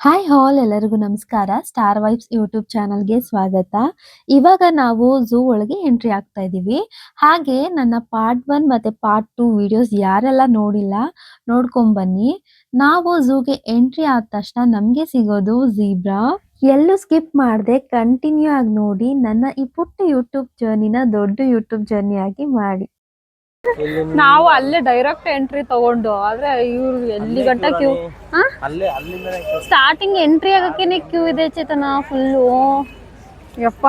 Hi ಹಾಲ್ ಎಲ್ಲರಿಗೂ ನಮಸ್ಕಾರ. Star vibes YouTube ಚಾನಲ್‌ಗೆ ಸ್ವಾಗತ. ಇವಾಗ ನಾವು ಝೂ ಒಳಗೆ ಎಂಟ್ರಿ ಆಗ್ತಾ ಇದೀವಿ. ಹಾಗೆ ನನ್ನ ಪಾರ್ಟ್ 1 ಮತ್ತೆ ಪಾರ್ಟ್ 2 ವಿಡಿಯೋಸ್ ಯಾರೆಲ್ಲ ನೋಡಿಲ್ಲ ನೋಡ್ಕೊಂಬನ್ನಿ. ನಾವು ಝೂಗೆ ಎಂಟ್ರಿ ಆದ ತಕ್ಷಣ ನಮ್ಗೆ ಸಿಗೋದು ಝೀಬ್ರಾ. ಎಲ್ಲೂ ಸ್ಕಿಪ್ ಮಾಡದೆ ಕಂಟಿನ್ಯೂ ಆಗಿ ನೋಡಿ ನನ್ನ ಈ ಪುಟ್ಟ ಯೂಟ್ಯೂಬ್ ಜರ್ನಿನ ದೊಡ್ಡ ಯೂಟ್ಯೂಬ್ ಜರ್ನಿ ಆಗಿ ಮಾಡಿ. ನಾವು ಅಲ್ಲೇ ಡೈರೆಕ್ಟ್ ಎಂಟ್ರಿ ತಗೊಂಡು ಆದ್ರೆ ಇವ್ರು ಎಲ್ಲಿ ಗಂಟ ಕ್ಯೂ ಸ್ಟಾರ್ಟಿಂಗ್ ಎಂಟ್ರಿ ಆಗಕ್ಕೇನೆ ಕ್ಯೂ ಇದೆ ಚೇತನ ಫುಲ್ಲು. ಯಪ್ಪ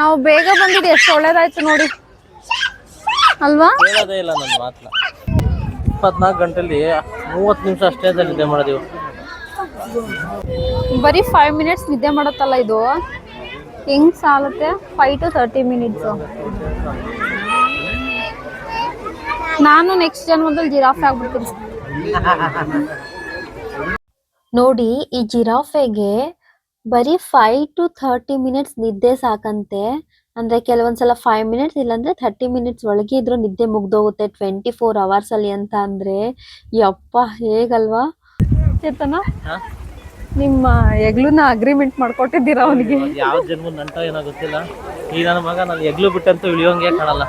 ನಾವು ಬೇಗ ಬಂದಿದ್ದು ಎಷ್ಟು ಒಳ್ಳೇದಾಯ್ತು ನೋಡಿ ಅಲ್ವಾ. ಹೇಳೋದೇ ಇಲ್ಲ ನನ್ನ ಮಾತನ್ನ. 24 ಗಂಟೆಲಿ 30 ನಿಮಿಷ ಅಷ್ಟೇ ನಿದ್ದೆ ಮಾಡೋದಿವು. ಬರೀ 5 ಮಿನಿಟ್ಸ್ ನಿದ್ದೆ ಮಾಡತ್ತಲ್ಲ ಇದು ಹೆಂಗ್ ಸಾಲುತ್ತೆ. 5 to 30 ಮಿನಿಟ್ಸ್. ನಾನು ನೆಕ್ಸ್ಟ್ ಜನ್ಮದಲ್ಲಿ ಜಿರಾಫೆ ಆಗ್ಬಿಡ್ತೀನಿ ನೋಡಿ ಈ ಜಿರಾಫೆಗೆ ಬರೀ 5 to 30 ಮಿನಿಟ್ಸ್ ನಿದ್ದೆ ಸಾಕಂತೆ. ಅಂದ್ರೆ ಕೆಲವೊಂದ್ಸಲ 5 ಮಿನಿಟ್ಸ್ ಇಲ್ಲಾಂದ್ರೆ 30 ಮಿನಿಟ್ಸ್ ಒಳಗೆ ಇದ್ರೂ ನಿದ್ದೆ ಮುಗ್ದೋಗುತ್ತೆ 24 ಅವರ್ಸ್ ಅಲ್ಲಿ ಅಂತ ಅಂದ್ರೆ ಯಪ್ಪ ಹೇಗಲ್ವಾ ಚೇತನ. ನಿಮ್ಮ ಎಗ್ಲುನ ಅಗ್ರಿಮೆಂಟ್ ಮಾಡ್ಕೊಟ್ಟಿದ್ದೀರಾ ಅವನಿಗೆ. ಯಾವ ಜನ್ಮದ ನಂಟ ಏನೋ ಗೊತ್ತಿಲ್ಲ. ಈ ನನ್ನ ಮಗ ನಾನು ಎಗ್ಲು ಬಿಟ್ಟಂತೂ ಇಳಿಯೋಂಗೆ ಕಾಣಲ್ಲ.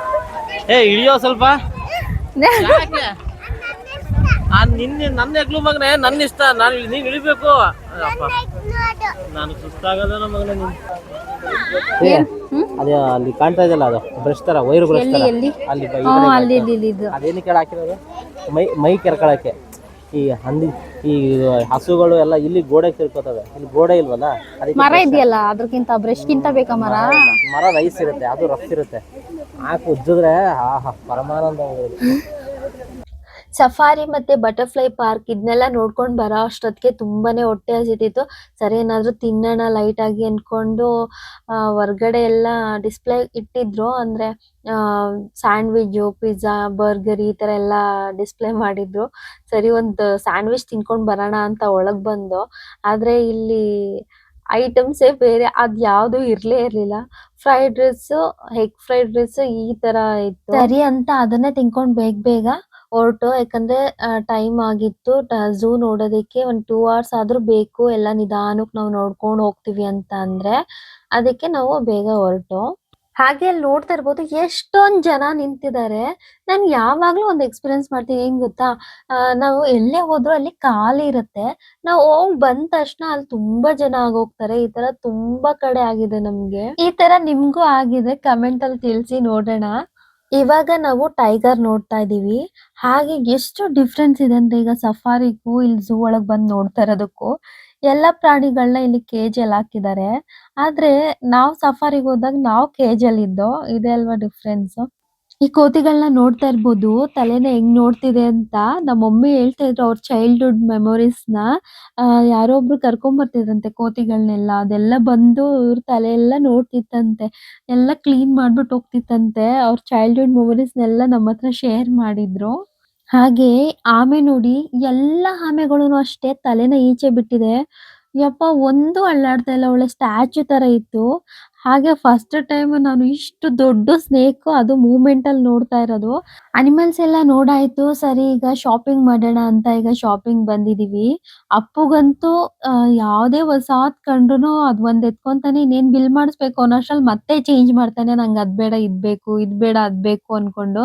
ಇಳಿಯೋ ಸ್ವಲ್ಪ. ನನ್ನ ಎಗ್ಲು ಮಗನೇ ನನ್ನ ಇಷ್ಟ. ನೀನ್ ಇಳಿಬೇಕು. ನಾನು ಸುಸ್ತಾಗದ ಮಗನೇ. ಅದೇ ಅಲ್ಲಿ ಕಾಣ್ತಾ ಇದೆಯಲ್ಲ ಅದು ಬ್ರಷ್ ತರ ವೈರ್ ಬ್ರಷ್ ತರ ಅಲ್ಲಿ ಅದೇನಕ್ಕೆ ಹಾಕಿರೋದು ಮೈ ಕೆರ್ಕೊಳಕ್ಕೆ. ಈ ಹಸುಗಳು ಎಲ್ಲ ಇಲ್ಲಿ ಗೋಡೆ ತಿರ್ಕೋತವೆ. ಇಲ್ಲಿ ಗೋಡೆ ಇಲ್ವಲ್ಲ ಅದಕ್ಕೆ ಮರ ಇದೆಯಲ್ಲ ಅದ್ರಕ್ಕಿಂತ ಬ್ರಷ್ಗಿಂತ ಬೇಕಾ ಮರ ರೈಸ್ ಇರುತ್ತೆ ಅದು ರಫ್ ಇರುತ್ತೆ. ಹಾಕಿ ಉಜ್ಜಿದ್ರೆ ಪರಮಾನಂದ. ಸಫಾರಿ ಮತ್ತೆ ಬಟರ್ಫ್ಲೈ ಪಾರ್ಕ್ ಇದನ್ನೆಲ್ಲ ನೋಡ್ಕೊಂಡು ಬರೋ ಅಷ್ಟೊತ್ತಿಗೆ ತುಂಬಾನೇ ಹೊಟ್ಟೆ ಹಸಿತಿತ್ತು. ಸರಿ ಏನಾದ್ರು ತಿನ್ನೋಣ ಲೈಟ್ ಆಗಿ ಅನ್ಕೊಂಡು ಹೊರ್ಗಡೆ ಎಲ್ಲ ಡಿಸ್ಪ್ಲೇ ಇಟ್ಟಿದ್ರು. ಅಂದ್ರೆ ಸ್ಯಾಂಡ್ವಿಚ್, ಪಿಜ್ಜಾ, ಬರ್ಗರ್ ಈ ತರ ಎಲ್ಲ ಡಿಸ್ಪ್ಲೇ ಮಾಡಿದ್ರು. ಸರಿ ಒಂದು ಸ್ಯಾಂಡ್ವಿಚ್ ತಿನ್ಕೊಂಡ್ ಬರೋಣ ಅಂತ ಒಳಗ್ ಬಂದು ಆದ್ರೆ ಇಲ್ಲಿ ಐಟಮ್ಸೇ ಬೇರೆ ಅದ್ ಯಾವ್ದು ಇರ್ಲೇ ಇರ್ಲಿಲ್ಲ. Fried rice, egg fried rice ಈ ತರ ಇತ್ತು. ಸರಿ ಅಂತ ಅದನ್ನೇ ತಿನ್ಕೊಂಡ್ ಬೇಗ ಹೊರಟು. ಯಾಕಂದ್ರೆ ಟೈಮ್ ಆಗಿತ್ತು. ಝೂ ನೋಡೋದಕ್ಕೆ 2 ಅವರ್ಸ್ ಆದ್ರೂ ಬೇಕು. ಎಲ್ಲ ನಿಧಾನಕ್ಕೆ ನಾವು ನೋಡ್ಕೊಂಡು ಹೋಗ್ತೀವಿ ಅಂತ ಅಂದ್ರೆ ಅದಕ್ಕೆ ನಾವು ಬೇಗ ಹೊರಟು. ಹಾಗೆ ಅಲ್ಲಿ ನೋಡ್ತಾ ಇರ್ಬೋದು ಎಷ್ಟೊಂದ್ ಜನ ನಿಂತಿದ್ದಾರೆ. ನಾನು ಯಾವಾಗ್ಲೂ ಒಂದು ಎಕ್ಸ್ಪೀರಿಯನ್ಸ್ ಮಾಡ್ತೀನಿ. ಏನ್ ಗೊತ್ತಾ, ನಾವು ಎಲ್ಲೇ ಹೋದ್ರು ಅಲ್ಲಿ ಖಾಲಿ ಇರುತ್ತೆ. ನಾವು ಹೋಗ್ ಬಂದ ತಕ್ಷಣ ಅಲ್ಲಿ ತುಂಬಾ ಜನ ಆಗೋಗ್ತಾರೆ. ಈ ತರ ತುಂಬಾ ಕಡೆ ಆಗಿದೆ ನಮ್ಗೆ. ಈ ತರ ನಿಮ್ಗೂ ಆಗಿದೆ ಕಮೆಂಟ್ ಅಲ್ಲಿ ತಿಳಿಸಿ ನೋಡೋಣ. ಇವಾಗ ನಾವು ಟೈಗರ್ ನೋಡ್ತಾ ಇದೀವಿ. ಹಾಗೆ ಎಷ್ಟು ಡಿಫ್ರೆನ್ಸ್ ಇದೆ ಅಂದ್ರೆ ಈಗ ಸಫಾರಿಗೂ ಇಲ್ಲಿ ಝೂ ಒಳಗ್ ಬಂದ್ ನೋಡ್ತಾ ಇರೋದಕ್ಕೂ ಎಲ್ಲಾ ಪ್ರಾಣಿಗಳನ್ನ ಇಲ್ಲಿ ಕೇಜಲ್ಲಿ ಹಾಕಿದ್ದಾರೆ. ಆದ್ರೆ ನಾವು ಸಫಾರಿಗೆ ಹೋದಾಗ ನಾವು ಕೇಜಲ್ಲಿ ಇದ್ದೋ. ಇದೆ ಅಲ್ವಾ ಡಿಫ್ರೆನ್ಸ್. ಈ ಕೋತಿಗಳನ್ನ ನೋಡ್ತಾ ಇರ್ಬೋದು ತಲೆನ ಹೆಂಗ್ ನೋಡ್ತಿದೆ ಅಂತ. ನಮ್ಮ ಮಮ್ಮಿ ಹೇಳ್ತಾ ಇದ್ರು ಅವ್ರ ಚೈಲ್ಡ್ಹುಡ್ ಮೆಮೊರೀಸ್‌ನ. ಯಾರೋ ಒಬ್ರು ಕರ್ಕೊಂಡ್ ಬರ್ತಿದ್ರಂತೆ ಕೋತಿಗಳನ್ನೆಲ್ಲ. ಅದೆಲ್ಲ ಬಂದು ಇವ್ರ ತಲೆ ಎಲ್ಲ ನೋಡ್ತಿತ್ತಂತೆ. ಎಲ್ಲ ಕ್ಲೀನ್ ಮಾಡ್ಬಿಟ್ಟು ಹೋಗ್ತಿತ್ತಂತೆ. ಅವ್ರ ಚೈಲ್ಡ್ಹುಡ್ ಮೆಮೊರೀಸ್‌ನೆಲ್ಲ ನಮ್ಮ ಹತ್ರ ಶೇರ್ ಮಾಡಿದ್ರು. ಹಾಗೆ ಆಮೆ ನೋಡಿ ಎಲ್ಲಾ ಆಮೆಗಳುನು ಅಷ್ಟೇ ತಲೆನ ಈಚೆ ಬಿಟ್ಟಿದೆ. ಯಪ್ಪ ಒಂದು ಅಲ್ಲಾಡ್ತಾ ಇಲ್ಲ. ಒಳ್ಳೆ ಸ್ಟ್ಯಾಚ್ಯೂ ತರ ಇತ್ತು. ಹಾಗೆ ಫಸ್ಟ್ ಟೈಮ್ ನಾನು ಇಷ್ಟು ದೊಡ್ಡ ಸ್ನೇಕ್ ಅದು ಮೂವ್‌ಮೆಂಟ್ ಅಲ್ಲಿ ನೋಡ್ತಾ ಇರೋದು. ಅನಿಮಲ್ಸ್ ಎಲ್ಲ ನೋಡಾಯ್ತು. ಸರಿ ಈಗ ಶಾಪಿಂಗ್ ಮಾಡೋಣ ಅಂತ ಈಗ ಶಾಪಿಂಗ್ ಬಂದಿದೀವಿ. ಅಪ್ಪುಗಂತೂ ಯಾವ್ದೇ ಹೊಸಾದ್ ಕಂಡ್ರುನು ಅದ್ ಒಂದ್ ಎತ್ಕೊಂತಾನೆ. ಇನ್ನೇನ್ ಬಿಲ್ ಮಾಡಿಸ್ಬೇಕು ಅನ್ನೋಷ್ಟ್ರಲ್ಲಿ ಮತ್ತೆ ಚೇಂಜ್ ಮಾಡ್ತಾನೆ. ನಂಗೆ ಅದ್ ಬೇಡ ಇದ್ ಬೇಕು, ಇದ್ ಬೇಡ ಅದ್ ಬೇಕು ಅನ್ಕೊಂಡು.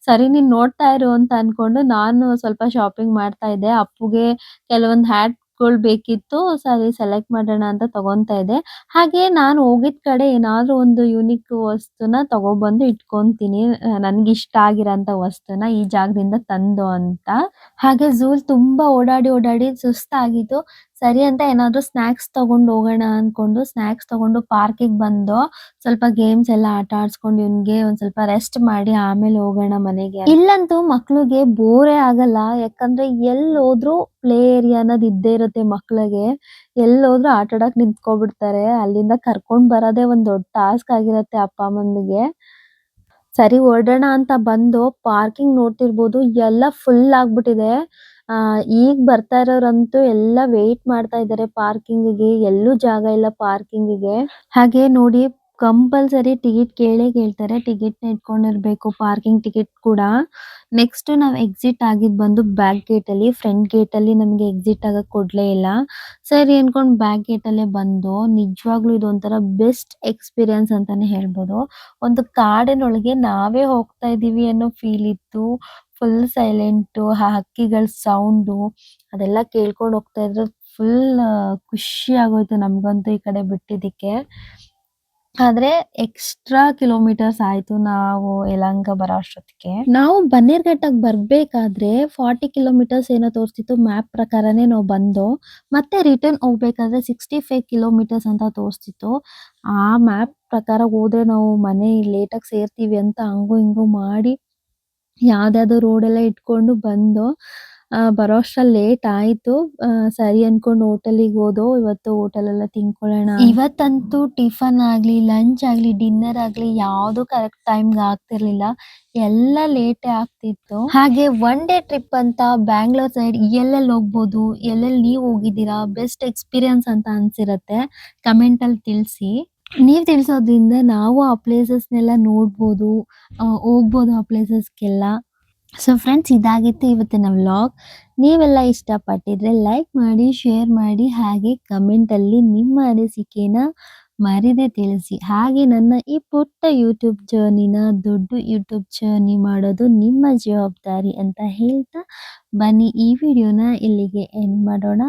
ಸರಿ ನೀನ್ ನೋಡ್ತಾ ಇರು ಅಂತ ಅನ್ಕೊಂಡು ನಾನು ಸ್ವಲ್ಪ ಶಾಪಿಂಗ್ ಮಾಡ್ತಾ ಇದ್ದೆ. ಅಪ್ಪುಗೆ ಕೆಲವೊಂದ್ ಹ್ಯಾಟ್‌ಗಳು ಬೇಕಿತ್ತು. ಸರಿ ಸೆಲೆಕ್ಟ್ ಮಾಡೋಣ ಅಂತ ತಗೊಂತಾ ಇದ್ದೆ. ಹಾಗೆ ನಾನು ಹೋಗಿದ್ ಕಡೆ ಏನಾದ್ರು ಒಂದು ಯೂನಿಕ್ ವಸ್ತುನ ತಗೊಬಂದು ಇಟ್ಕೊಂತೀನಿ. ನನ್ಗಿಷ್ಟ ಆಗಿರೋಂಥ ವಸ್ತುನ ಈ ಜಾಗದಿಂದ ತಂದು ಅಂತ. ಹಾಗೆ ಝೂಲ್ ತುಂಬಾ ಓಡಾಡಿ ಸುಸ್ತಾಗಿತ್ತು. ಸರಿ ಅಂತ ಏನಾದ್ರು ಸ್ನಾಕ್ಸ್ ತಗೊಂಡ್ ಹೋಗೋಣ ಅನ್ಕೊಂಡು ಸ್ನಾಕ್ಸ್ ತಗೊಂಡು ಪಾರ್ಕಿಗೆ ಬಂದು ಸ್ವಲ್ಪ ಗೇಮ್ಸ್ ಎಲ್ಲ ಆಟ ಆಡ್ಸ್ಕೊಂಡು ಇವ್ನಿಗೆ ಒಂದ್ ಸ್ವಲ್ಪ ರೆಸ್ಟ್ ಮಾಡಿ ಆಮೇಲೆ ಹೋಗೋಣ ಮನೆಗೆ. ಇಲ್ಲಂತೂ ಮಕ್ಳಿಗೆ ಬೋರೇ ಆಗಲ್ಲ. ಯಾಕಂದ್ರೆ ಎಲ್ಲಿ ಹೋದ್ರು ಪ್ಲೇ ಏರಿಯಾ ಅನ್ನೋದು ಇದ್ದೇ ಇರುತ್ತೆ ಮಕ್ಳಿಗೆ. ಎಲ್ಲೋದ್ರು ಆಟ ಆಡಕ್ ನಿಂತ್ಕೊಬಿಡ್ತಾರೆ. ಅಲ್ಲಿಂದ ಕರ್ಕೊಂಡ್ ಬರೋದೇ ಒಂದ್ ದೊಡ್ಡ ಟಾಸ್ಕ್ ಆಗಿರತ್ತೆ ಅಪ್ಪ ಅಮ್ಮಂದಿಗೆ. ಸರಿ ಹೊರಡೋಣ ಅಂತ ಬಂದು ಪಾರ್ಕಿಂಗ್ ನೋಡ್ತಿರ್ಬೋದು ಎಲ್ಲ ಫುಲ್ ಆಗ್ಬಿಟ್ಟಿದೆ. ಈಗ ಬರ್ತಾ ಇರೋರಂತೂ ಎಲ್ಲ ವೇಟ್ ಮಾಡ್ತಾ ಇದ್ದಾರೆ ಪಾರ್ಕಿಂಗಿಗೆ. ಎಲ್ಲೂ ಜಾಗ ಇಲ್ಲ ಪಾರ್ಕಿಂಗಿಗೆ. ಹಾಗೆ ನೋಡಿ ಕಂಪಲ್ಸರಿ ಟಿಕೆಟ್ ಕೇಳೇ ಕೇಳ್ತಾರೆ. ಟಿಕೆಟ್‌ನ ಇಟ್ಕೊಂಡಿರ್ಬೇಕು, ಪಾರ್ಕಿಂಗ್ ಟಿಕೆಟ್ ಕೂಡ. ನೆಕ್ಸ್ಟ್ ನಾವು ಎಕ್ಸಿಟ್ ಆಗಿದ್ದು ಬಂದು ಬ್ಯಾಕ್ ಗೇಟಲ್ಲಿ. ಫ್ರಂಟ್ ಗೇಟಲ್ಲಿ ನಮಗೆ ಎಕ್ಸಿಟ್ ಆಗಕ್ಕೆ ಕೊಡ್ಲೇ ಇಲ್ಲ. ಸರಿ ಅನ್ಕೊಂಡು ಬ್ಯಾಕ್ ಗೇಟಲ್ಲೇ ಬಂದು ನಿಜವಾಗ್ಲೂ ಇದೊಂಥರ ಬೆಸ್ಟ್ ಎಕ್ಸ್‌ಪೀರಿಯನ್ಸ್ ಅಂತಾನೆ ಹೇಳ್ಬೋದು. ಒಂದು ಕಾಡಿನೊಳಗೆ ನಾವೇ ಹೋಗ್ತಾ ಇದೀವಿ ಅನ್ನೋ ಫೀಲ್ ಇತ್ತು. ಫುಲ್ ಸೈಲೆಂಟು, ಆ ಹಕ್ಕಿಗಳ ಸೌಂಡು ಅದೆಲ್ಲ ಕೇಳ್ಕೊಂಡು ಹೋಗ್ತಾ ಇದ್ರೆ ಫುಲ್ ಖುಷಿ ಆಗೋಯ್ತು ನಮ್ಗಂತೂ ಈ ಕಡೆ ಬಿಟ್ಟಿದ್ದಕ್ಕೆ. ಆದ್ರೆ ಎಕ್ಸ್ಟ್ರಾ ಕಿಲೋಮೀಟರ್ಸ್ ಆಯ್ತು ನಾವು ಯಲಹಂಕ ಬರೋ ಅಷ್ಟೊತ್ತಿಗೆ. ನಾವು ಬನ್ನೇರ್ಘಟ್ಟಕ್ಕೆ ಬರ್ಬೇಕಾದ್ರೆ 40 ಕಿಲೋಮೀಟರ್ಸ್ ಏನೋ ತೋರಿಸ್ತಿತ್ತು. ಮ್ಯಾಪ್ ಪ್ರಕಾರನೇ ನಾವು ಬಂದೋ. ಮತ್ತೆ ರಿಟರ್ನ್ ಹೋಗ್ಬೇಕಾದ್ರೆ 65 ಕಿಲೋಮೀಟರ್ಸ್ ಅಂತ ತೋರಿಸ್ತಿತ್ತು. ಆ ಮ್ಯಾಪ್ ಪ್ರಕಾರ ಹೋದ್ರೆ ನಾವು ಮನೆ ಲೇಟಾಗಿ ಸೇರ್ತೀವಿ ಅಂತ ಹಂಗು ಹಿಂಗು ಮಾಡಿ ಯಾವ್ದ್ಯಾವ್ದೋ ರೋಡೆಲ್ಲ ಇಟ್ಕೊಂಡು ಬಂದೋ. ಬರೋ ಅಷ್ಟ್ರಲ್ಲಿ ಲೇಟ್ ಆಯ್ತು. ಸರಿ ಅನ್ಕೊಂಡು ಹೋಟೆಲಿಗೆ ಹೋದೋ. ಇವತ್ತು ಹೋಟೆಲೆಲ್ಲ ತಿನ್ಕೊಳ್ಳೋಣ. ಇವತ್ತಂತೂ ಟಿಫನ್ ಆಗ್ಲಿ, ಲಂಚ್ ಆಗ್ಲಿ, ಡಿನ್ನರ್ ಆಗ್ಲಿ ಯಾವ್ದು ಕರೆಕ್ಟ್ ಟೈಮ್‌ಗೆ ಆಗ್ತಿರ್ಲಿಲ್ಲ. ಎಲ್ಲ ಲೇಟೇ ಆಗ್ತಿತ್ತು. ಹಾಗೆ ಒನ್ ಡೇ ಟ್ರಿಪ್ ಅಂತ ಬ್ಯಾಂಗ್ಳೂರ್ ಸೈಡ್ ಎಲ್ಲೆಲ್ಲಿ ಹೋಗ್ಬೋದು, ಎಲ್ಲೆಲ್ಲಿ ನೀವು ಹೋಗಿದ್ದೀರಾ, ಬೆಸ್ಟ್ ಎಕ್ಸ್‌ಪೀರಿಯನ್ಸ್ ಅಂತ ಅನ್ಸಿರತ್ತೆ ಕಮೆಂಟಲ್ಲಿ ತಿಳಿಸಿ. ನೀವ್ ತಿಳಿಸೋದ್ರಿಂದ ನಾವು ಆ ಪ್ಲೇಸಸ್‌ನೆಲ್ಲ ನೋಡ್ಬೋದು, ಹೋಗ್ಬೋದು ಆ ಪ್ಲೇಸಸ್‌ಗೆಲ್ಲ. ಸೊ ಫ್ರೆಂಡ್ಸ್, ಇದಾಗಿತ್ತು ಇವತ್ತಿನ ವ್ಲಾಗ್. ನೀವೆಲ್ಲ ಇಷ್ಟಪಟ್ಟಿದ್ರೆ ಲೈಕ್ ಮಾಡಿ, ಶೇರ್ ಮಾಡಿ, ಹಾಗೆ ಕಮೆಂಟಲ್ಲಿ ನಿಮ್ಮ ಅನಿಸಿಕೆನ ಮರೀದೆ ತಿಳಿಸಿ. ಹಾಗೆ ನನ್ನ ಈ ಪುಟ್ಟ ಯೂಟ್ಯೂಬ್ ಜರ್ನಿನ ದೊಡ್ಡ ಯೂಟ್ಯೂಬ್ ಜರ್ನಿ ಮಾಡೋದು ನಿಮ್ಮ ಜವಾಬ್ದಾರಿ ಅಂತ ಹೇಳ್ತಾ ಬನ್ನಿ ಈ ವಿಡಿಯೋನ ಇಲ್ಲಿಗೆ ಎಂಡ್ ಮಾಡೋಣ.